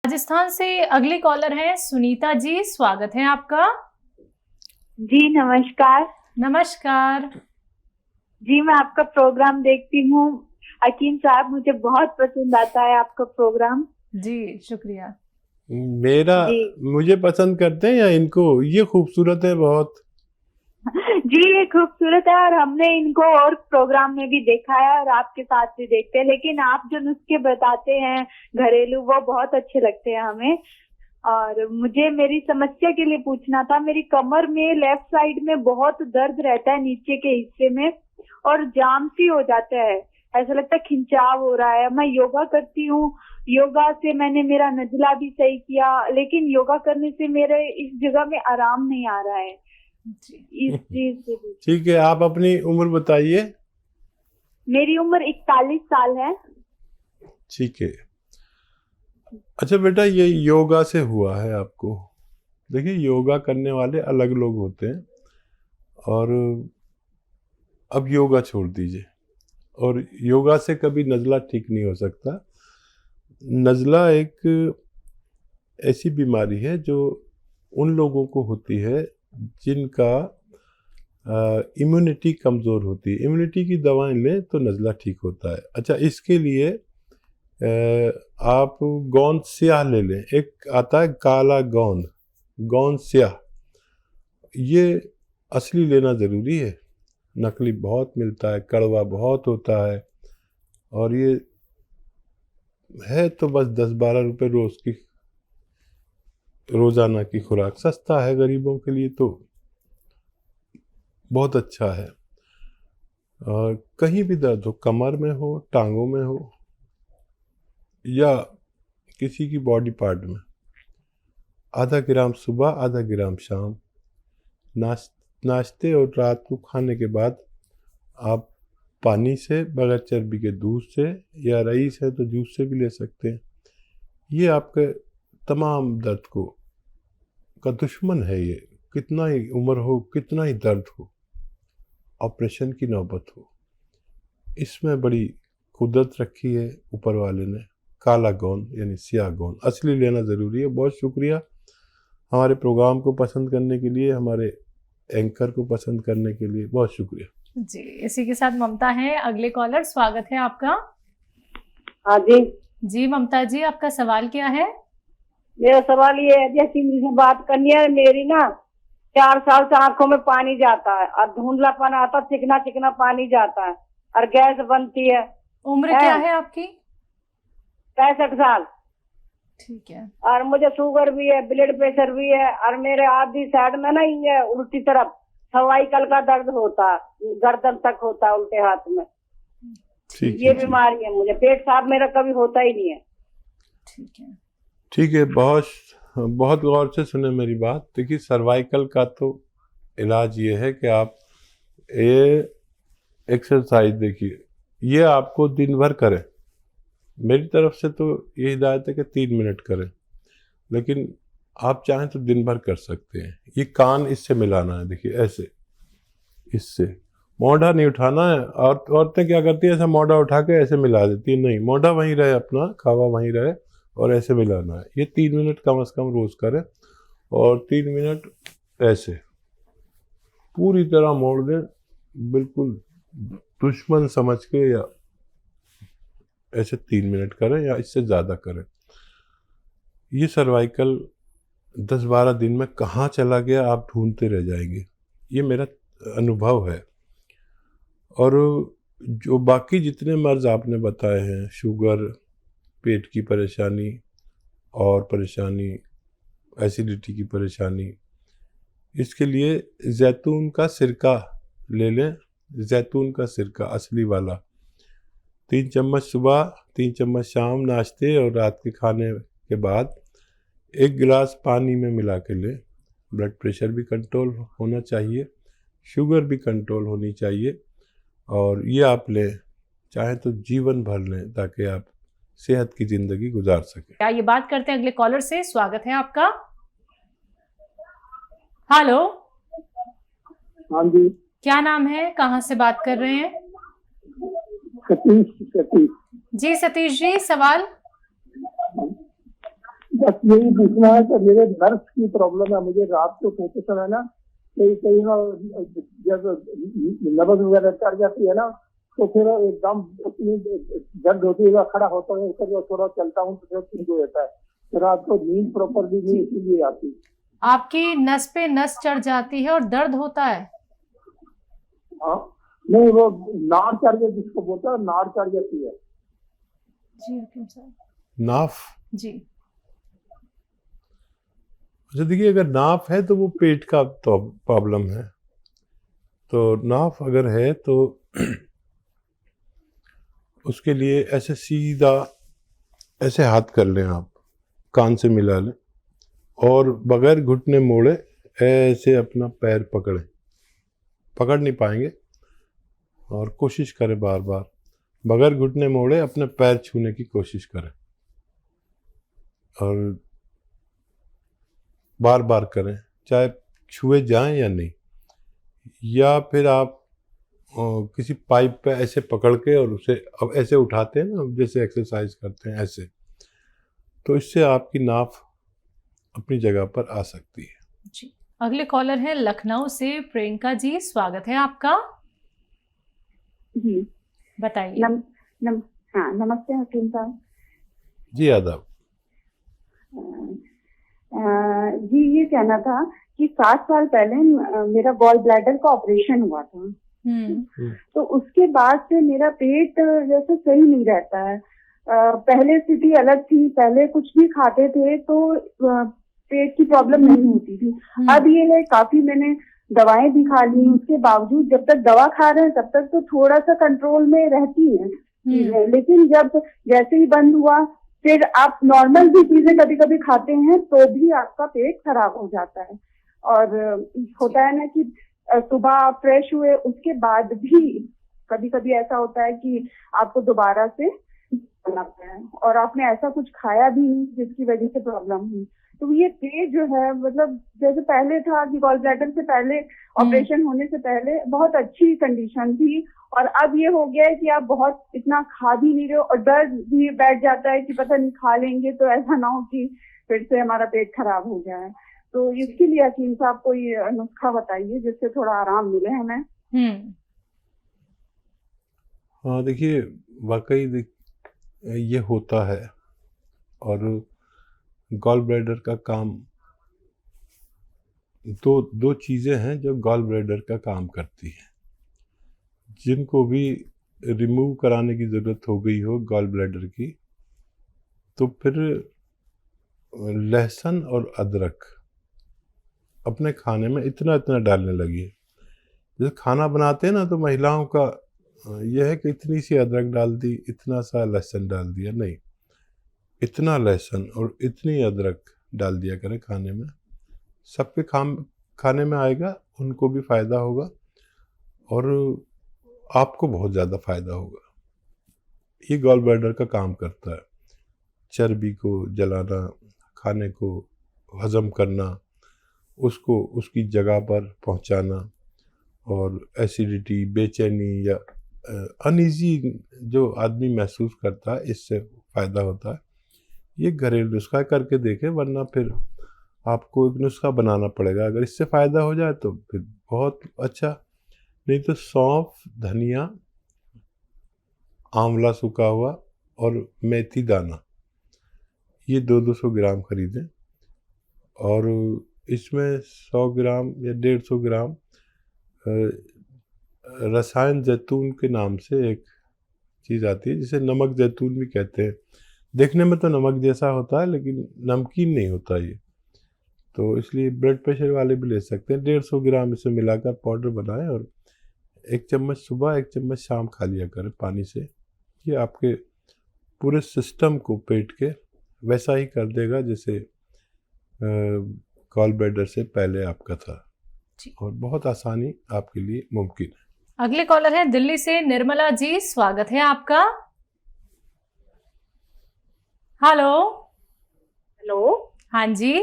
राजस्थान से अगली कॉलर है सुनीता जी, स्वागत है आपका। जी नमस्कार। नमस्कार जी, मैं आपका प्रोग्राम देखती हूँ। हकीम साहब, मुझे बहुत पसंद आता है आपका प्रोग्राम। जी शुक्रिया। मुझे पसंद करते हैं या इनको? ये खूबसूरत है बहुत। जी, ये खूबसूरत है और हमने इनको और प्रोग्राम में भी देखा है और आपके साथ भी देखते हैं, लेकिन आप जो नुस्खे बताते हैं घरेलू, वो बहुत अच्छे लगते हैं हमें। और मुझे मेरी समस्या के लिए पूछना था। मेरी कमर में लेफ्ट साइड में बहुत दर्द रहता है, नीचे के हिस्से में, और जाम सी हो जाता है, ऐसा लगता है खिंचाव हो रहा है। मैं योगा करती हूँ, योगा से मैंने मेरा नजला भी सही किया, लेकिन योगा करने से मेरे इस जगह में आराम नहीं आ रहा है इस चीज से। ठीक है, आप अपनी उम्र बताइए। मेरी उम्र 41 साल है। ठीक है। अच्छा बेटा, ये योगा से हुआ है आपको? देखिए, योगा करने वाले अलग लोग होते हैं, और अब योगा छोड़ दीजिए। और योगा से कभी नज़ला ठीक नहीं हो सकता। नज़ला एक ऐसी बीमारी है जो उन लोगों को होती है जिनका इम्यूनिटी कमज़ोर होती है। इम्यूनिटी की दवाएं लें तो नज़ला ठीक होता है। अच्छा, इसके लिए आप गोंद स्याह ले लें। एक आता है काला गोंद, गोंद स्याह, ये असली लेना ज़रूरी है। नकली बहुत मिलता है, कड़वा बहुत होता है, और ये है तो बस 10-12 रुपये रोज़ाना की खुराक। सस्ता है गरीबों के लिए, तो बहुत अच्छा है। और कहीं भी दर्द हो, कमर में हो, टांगों में हो, या किसी की बॉडी पार्ट में, आधा ग्राम सुबह, आधा ग्राम शाम, नाश्ते और रात को खाने के बाद आप पानी से, बगैर चर्बी के दूध से, या रईस है तो जूस से भी ले सकते हैं। ये आपके तमाम दर्द का दुश्मन है। ये कितना ही उम्र हो, कितना ही दर्द हो, ऑपरेशन की नौबत हो, इसमें बड़ी कुदरत रखी है ऊपर वाले ने। काला गोंद यानी स्याह गोंद असली लेना ज़रूरी है। बहुत शुक्रिया हमारे प्रोग्राम को पसंद करने के लिए, हमारे एंकर को पसंद करने के लिए, बहुत शुक्रिया जी। इसी के साथ ममता है अगले कॉलर, स्वागत है आपका। हाँ जी। जी ममता जी, आपका सवाल क्या है? मेरा सवाल ये है, जैसी मुझे बात करनी है, मेरी ना 4 साल से आंखों में पानी जाता है और धुंधलापन आता, चिकना चिकना पानी जाता है और गैस बनती है। उम्र क्या है आपकी? 65 साल। ठीक है। और मुझे शुगर भी है, ब्लड प्रेशर भी है, और मेरे आधी साइड में ना ये उल्टी तरफ सर्वाइकल का दर्द होता है, गर्दन तक होता है, उल्टे हाथ में। ये बीमारी है मुझे। पेट साफ मेरा कभी होता ही नहीं है। ठीक है, ठीक है। बहुत गौर से सुने मेरी बात। देखिए, सर्वाइकल का तो इलाज ये है कि आप ये एक्सरसाइज, देखिए ये आपको दिन भर करें। मेरी तरफ से तो ये हिदायत है कि 3 मिनट करें, लेकिन आप चाहें तो दिन भर कर सकते हैं। ये कान इससे मिलाना है, देखिए ऐसे, इससे मोढ़ा नहीं उठाना है। और औरतें क्या करती है, ऐसा मोढ़ा उठा के ऐसे मिला देती है। नहीं, मोढ़ा वहीं रहे, अपना खावा वहीं रहे, और ऐसे मिलाना है। ये 3 मिनट कम से कम रोज करें, और 3 मिनट ऐसे पूरी तरह मोड़ दें, बिल्कुल दुश्मन समझ के, या ऐसे 3 मिनट करें या इससे ज़्यादा करें। ये सर्वाइकल 10-12 दिन में कहाँ चला गया आप ढूंढते रह जाएंगे, ये मेरा अनुभव है। और जो बाकी जितने मर्ज आपने बताए हैं, शुगर, पेट की परेशानी और परेशानी, एसिडिटी की परेशानी, इसके लिए जैतून का सिरका ले लें। जैतून का सिरका असली वाला, 3 चम्मच सुबह, 3 चम्मच शाम, नाश्ते और रात के खाने के बाद 1 गिलास पानी में मिला के लें। ब्लड प्रेशर भी कंट्रोल होना चाहिए, शुगर भी कंट्रोल होनी चाहिए, और ये आप लें, चाहे तो जीवन भर लें, ताकि आप सेहत की जिंदगी गुजार सकें। क्या ये बात करते हैं अगले कॉलर से, स्वागत है आपका। हेलो। हाँ जी। क्या नाम है, कहाँ से बात कर रहे हैं? सतीश। जी सतीश जी, सवाल। बस यही पूछना है कि मेरे नर्व की प्रॉब्लम है, मुझे रात को सोते समय ना कहीं कहीं ना जब नब्ज वगैरह चढ़ जाती है ना, तो फिर एकदम इतनी दर्द होती है, खड़ा होता हूँ फिर थोड़ा चलता हूँ तो फिर ठीक हो जाता है। तो रात को नींद प्रॉपरली नहीं इसीलिए आती। आपकी नस पे नस चढ़ जाती है और दर्द होता है? हाँ नहीं, वो नाड़ चढ़ जाती, जिसको बोलते हैं नाड़ चढ़ जाती है। जी हकीम साहब। नाफ? जी। अच्छा देखिए, अगर नाफ है तो वो पेट का तो प्रॉब्लम है। तो नाफ अगर है तो उसके लिए ऐसे सीधा ऐसे हाथ कर लें, आप कान से मिला लें और बगैर घुटने मोड़े ऐसे अपना पैर पकड़ें। पकड़ नहीं पाएंगे और कोशिश करें बार बार बगैर घुटने मोड़े अपने पैर छूने की कोशिश करें और बार बार करें, चाहे छुए जाएं या नहीं। या फिर आप किसी पाइप पे ऐसे पकड़ के और उसे अब ऐसे उठाते हैं ना, जैसे एक्सरसाइज करते हैं ऐसे, तो इससे आपकी नाफ अपनी जगह पर आ सकती है। जी। अगले कॉलर हैं लखनऊ से प्रियंका जी, स्वागत है आपका। जी बताइए। हाँ नमस्ते हकीम साहब। जी आदाब। जी ये कहना था कि 7 साल पहले मेरा गॉल ब्लैडर का ऑपरेशन हुआ था। तो उसके बाद से मेरा पेट जैसे सही नहीं रहता है। पहले स्थिति अलग थी, पहले कुछ भी खाते थे तो पेट की प्रॉब्लम नहीं होती थी। अब ये है, काफी मैंने दवाएं भी खा ली, उसके बावजूद जब तक दवा खा रहे हैं तब तक तो थोड़ा सा कंट्रोल में रहती है चीजें, लेकिन जब जैसे ही बंद हुआ फिर आप नॉर्मल भी चीजें कभी कभी खाते हैं तो भी आपका पेट खराब हो जाता है। और होता है ना कि सुबह फ्रेश हुए उसके बाद भी कभी कभी ऐसा होता है कि आपको दोबारा से लगता है और आपने ऐसा कुछ खाया भी नहीं जिसकी वजह से प्रॉब्लम हुई। तो ये पेट जो है, मतलब जैसे पहले था कि गॉल ब्लैडर से पहले, ऑपरेशन होने से पहले बहुत अच्छी कंडीशन थी, और अब ये हो गया है कि आप बहुत इतना खा भी नहीं रहे हो और दर्द भी बैठ जाता है कि पता नहीं खा लेंगे तो ऐसा ना हो कि फिर से हमारा पेट खराब हो जाए। तो इसके लिए हकीम साहब कोई नुस्खा बताइए जिससे थोड़ा आराम मिले हमें। हाँ देखिए, वाकई ये होता है और गॉल ब्लैडर का काम, दो चीज़ें हैं जो गॉल ब्लैडर का काम करती हैं। जिनको भी रिमूव कराने की ज़रूरत हो गई हो गॉल ब्लैडर की, तो फिर लहसुन और अदरक अपने खाने में इतना इतना डालने लगी। जैसे खाना बनाते हैं ना, तो महिलाओं का यह है कि इतनी सी अदरक डाल दी, इतना सा लहसुन डाल दिया, नहीं, इतना लहसुन और इतनी अदरक डाल दिया करें खाने में। सबके खाने में आएगा, उनको भी फ़ायदा होगा और आपको बहुत ज़्यादा फ़ायदा होगा। ये गॉल ब्लैडर का काम करता है, चर्बी को जलाना, खाने को हज़म करना, उसको उसकी जगह पर पहुंचाना, और एसिडिटी, बेचैनी या अनईजी जो आदमी महसूस करता है, इससे फ़ायदा होता है। ये घरेलू नुस्खा करके देखें, वरना फिर आपको एक नुस्खा बनाना पड़ेगा। अगर इससे फ़ायदा हो जाए तो फिर बहुत अच्छा, नहीं तो सौंफ, धनिया, आंवला सूखा हुआ और मेथी दाना, ये 200 ग्राम खरीदें और इसमें 100 ग्राम या 150 ग्राम रसायन जैतून के नाम से एक चीज़ आती है, जिसे नमक जैतून भी कहते हैं। देखने में तो नमक जैसा होता है लेकिन नमकीन नहीं होता ये, तो इसलिए ब्लड प्रेशर वाले भी ले सकते हैं। 150 ग्राम इसे मिलाकर पाउडर बनाएं और 1 चम्मच सुबह 1 चम्मच शाम खा लिया करें पानी से। ये आपके पूरे सिस्टम को, पेट के, वैसा ही कर देगा जैसे गॉल ब्लैडर से पहले आपका था, और बहुत आसानी आपके लिए मुमकिन है। अगले कॉलर है दिल्ली से निर्मला जी, स्वागत है आपका। हेलो। हेलो। हाँ जी।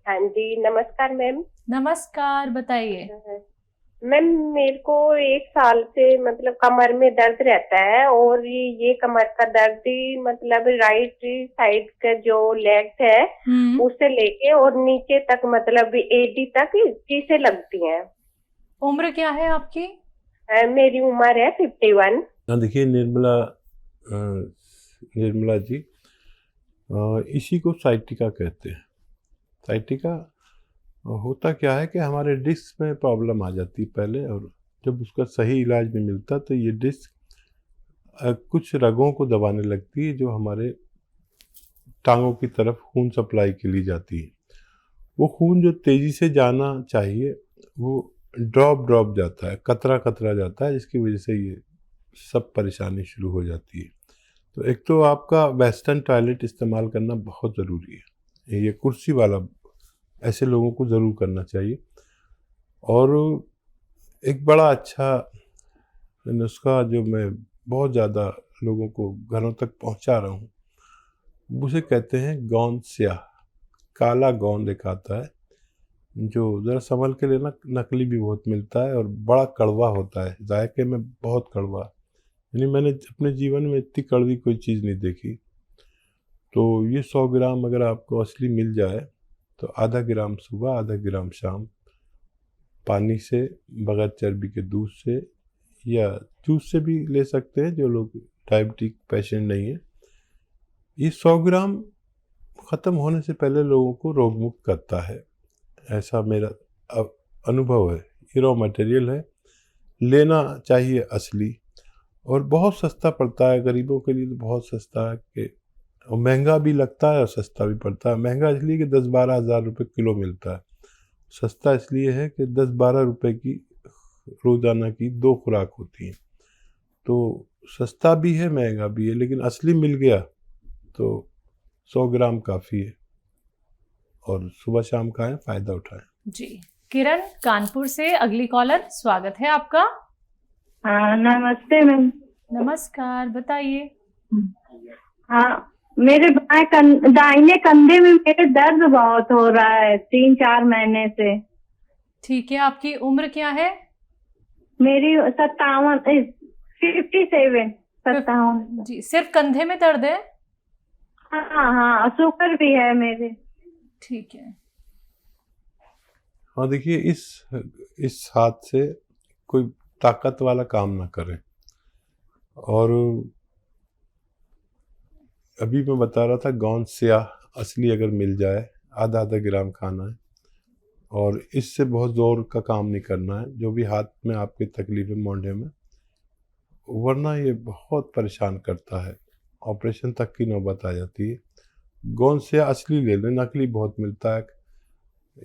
हाँ जी, नमस्कार मैम। नमस्कार, बताइए। मैम मेरे को 1 साल से मतलब कमर में दर्द रहता है, और ये कमर का दर्द ही मतलब राइट साइड का जो लेग है उससे लेके और नीचे तक मतलब एडी तक चीजें लगती हैं। उम्र क्या है आपकी? मेरी उम्र है 51। देखिए निर्मला जी, इसी को साइटिका कहते हैं। साइटिका होता क्या है कि हमारे डिस्क में प्रॉब्लम आ जाती है पहले, और जब उसका सही इलाज नहीं मिलता तो ये डिस्क कुछ रगों को दबाने लगती है जो हमारे टांगों की तरफ खून सप्लाई के लिए जाती है। वो खून जो तेज़ी से जाना चाहिए वो ड्रॉप जाता है, कतरा जाता है, जिसकी वजह से ये सब परेशानी शुरू हो जाती है। तो एक तो आपका वेस्टर्न टॉयलेट इस्तेमाल करना बहुत ज़रूरी है, ये कुर्सी वाला ऐसे लोगों को ज़रूर करना चाहिए। और एक बड़ा अच्छा नुस्खा जो मैं बहुत ज़्यादा लोगों को घरों तक पहुंचा रहा हूँ, उसे कहते हैं गोंद स्याह। काला गोंद एक आता है जो ज़रा संभल के लेना, नकली भी बहुत मिलता है और बड़ा कड़वा होता है, जायके में बहुत कड़वा। यानी मैंने अपने जीवन में इतनी कड़वी कोई चीज़ नहीं देखी। तो ये 100 ग्राम अगर आपको असली मिल जाए तो आधा ग्राम सुबह, आधा ग्राम शाम, पानी से, बगैर चर्बी के दूध से या जूस से भी ले सकते हैं जो लोग डायबिटिक पेशेंट नहीं है। ये 100 ग्राम ख़त्म होने से पहले लोगों को रोग मुक्त करता है, ऐसा मेरा अनुभव है। ये रॉ मटेरियल है, लेना चाहिए असली, और बहुत सस्ता पड़ता है गरीबों के लिए। तो बहुत सस्ता है कि और महंगा भी लगता है और सस्ता भी पड़ता है। महंगा इसलिए कि 10-12 हज़ार रुपये किलो मिलता है, सस्ता इसलिए है कि 10-12 रुपये की रोज़ाना की 2 खुराक होती हैं। तो सस्ता भी है, महंगा भी है, लेकिन असली मिल गया तो 100 ग्राम काफ़ी है। और सुबह शाम खाएं, फ़ायदा उठाएं। जी। किरण कानपुर से अगली कॉलर, स्वागत है आपका। हाँ नमस्ते मैम। नमस्कार, बताइए। हाँ मेरे दाहिने कंधे में मेरे दर्द बहुत हो रहा है 3-4 महीने से। ठीक है, आपकी उम्र क्या है? मेरी 57। जी, सिर्फ कंधे में दर्द है? हाँ शुगर भी है मेरे। ठीक है। हाँ देखिए, इस हाथ से कोई ताकत वाला काम ना करें। और अभी मैं बता रहा था गोंद स्याह असली अगर मिल जाए, आधा ग्राम खाना है, और इससे बहुत ज़ोर का काम नहीं करना है जो भी हाथ में आपकी तकलीफ है मोंढे में, वरना ये बहुत परेशान करता है, ऑपरेशन तक की नौबत आ जाती है। गोंद स्याह असली ले लें, नकली बहुत मिलता है।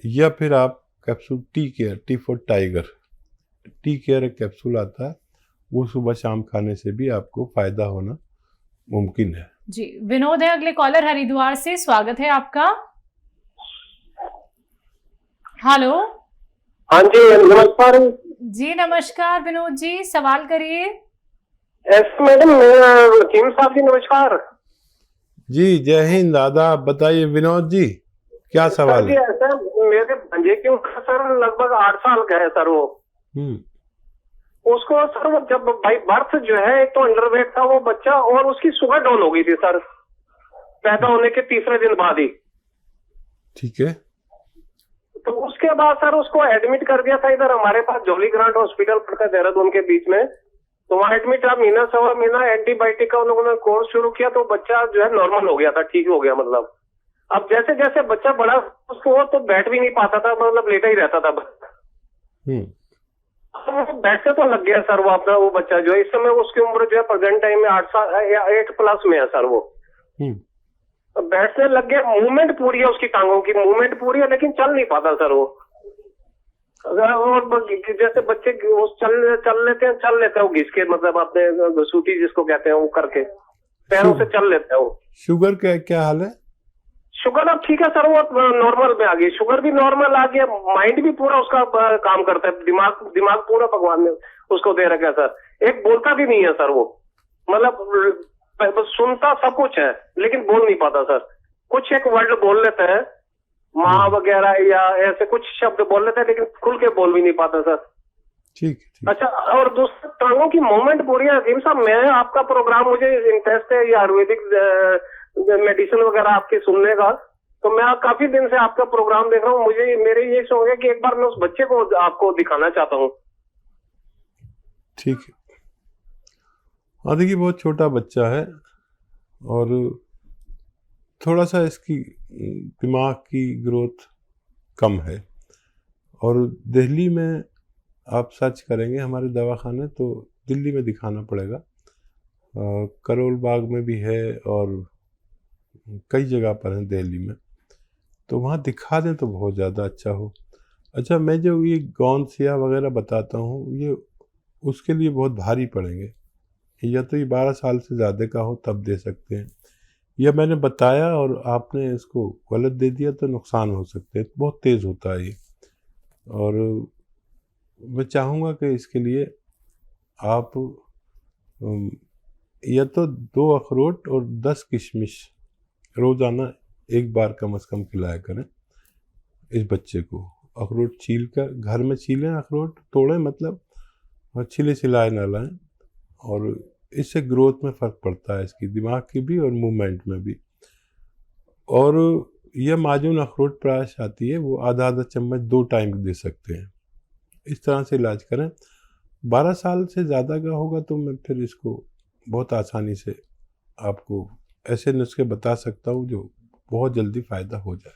या फिर आप capsule T for tiger, tea care एक कैप्सूल आता है, वो सुबह शाम खाने से भी आपको फ़ायदा होना मुमकिन है। जी। विनोद है अगले कॉलर हरिद्वार से, स्वागत है आपका। हेलो। हाँ जी नमस्कार। जी नमस्कार विनोद जी, सवाल करिए। मैडम वकीम साहब जी नमस्कार। जी जय हिंद, दादा। बताइए विनोद जी, क्या सवाल है? ऐसा मेरे भांजे की उम्र सर लगभग 8 साल का है सर। वो उसको सर वो जब भाई बर्थ जो है, एक तो अंडरवेट था वो बच्चा, और उसकी शुगर डाउन हो गई थी सर पैदा होने के तीसरे दिन बाद ही। ठीक है। तो उसके बाद सर उसको एडमिट कर दिया था इधर हमारे पास जॉली ग्रांट हॉस्पिटल पड़ता है देहरादून के बीच में। तो वहाँ एडमिट था, महीना सवा महीना एंटीबायोटिक का उन लोगों ने कोर्स शुरू किया, तो बच्चा जो है नॉर्मल हो गया था, ठीक हो गया मतलब। अब जैसे जैसे बच्चा बड़ा उसको तो बैठ भी नहीं पाता था, मतलब लेटा ही रहता था। बैठ से तो लग गया सर वो अपना, वो बच्चा जो है इस समय उसकी उम्र जो है प्रेजेंट टाइम में 8 साल या 8+ में है सर। वो बैठने लग गया, मूवमेंट पूरी है उसकी, टांगों की मूवमेंट पूरी है, लेकिन चल नहीं पाता सर वो। और जैसे बच्चे वो चल लेते हैं वो घिस के, मतलब अपने घसूटी जिसको कहते हैं वो करके पैरों से चल लेते हैं वो। शुगर का क्या हाल है? शुगर अब ठीक है सर, वो नॉर्मल में आ गई, शुगर भी नॉर्मल आ गया, माइंड भी पूरा उसका काम करता है, दिमाग पूरा भगवान ने उसको दे रखा है सर। एक बोलता भी नहीं है सर वो, मतलब सुनता सब कुछ है लेकिन बोल नहीं पाता सर। कुछ एक वर्ड बोल लेता है, माँ वगैरह या ऐसे कुछ शब्द बोल लेता है, लेकिन खुल के बोल भी नहीं पाता सर। ठीक है। अच्छा, और दूसरा टांगों की मूवमेंट पूरी है हकीम साहब। मैं आपका प्रोग्राम, मुझे इंटरेस्ट है ये आयुर्वेदिक मेडिसिन वगैरह आपकी सुनने का, तो मैं काफी दिन से आपका प्रोग्राम देख रहा हूँ। मुझे मेरे ये शौक है कि एक बार मैं उस बच्चे को आपको दिखाना चाहता हूँ। ठीक है। हाँ देखिए, बहुत छोटा बच्चा है और थोड़ा सा इसकी दिमाग की ग्रोथ कम है, और दिल्ली में आप सर्च करेंगे हमारे दवाखाने तो दिल्ली में दिखाना पड़ेगा। करोल बाग में भी है और कई जगह पर है दिल्ली में, तो वहाँ दिखा दें तो बहुत ज़्यादा अच्छा हो। अच्छा, मैं जो ये गौनसिया वगैरह बताता हूँ, ये उसके लिए बहुत भारी पड़ेंगे। या तो ये 12 साल से ज़्यादा का हो तब दे सकते हैं, या मैंने बताया और आपने इसको गलत दे दिया तो नुकसान हो सकते हैं। बहुत तेज़ होता है ये, और मैं चाहूँगा कि इसके लिए आप या तो 2 अखरोट और 10 किशमिश रोज़ाना एक बार कम से कम खिलाया करें इस बच्चे को। अखरोट छील कर घर में छीलें, अखरोट तोड़ें मतलब, और छिले छिलाए ना लाएं, और इससे ग्रोथ में फ़र्क पड़ता है, इसकी दिमाग की भी और मूवमेंट में भी। और यह माजून अखरोट प्राश आती है, वो आधा आधा चम्मच 2 टाइम दे सकते हैं। इस तरह से इलाज करें। 12 साल से ज़्यादा का होगा तो मैं फिर इसको बहुत आसानी से आपको ऐसे नुस्खे बता सकता हूँ जो बहुत जल्दी फ़ायदा हो जाए।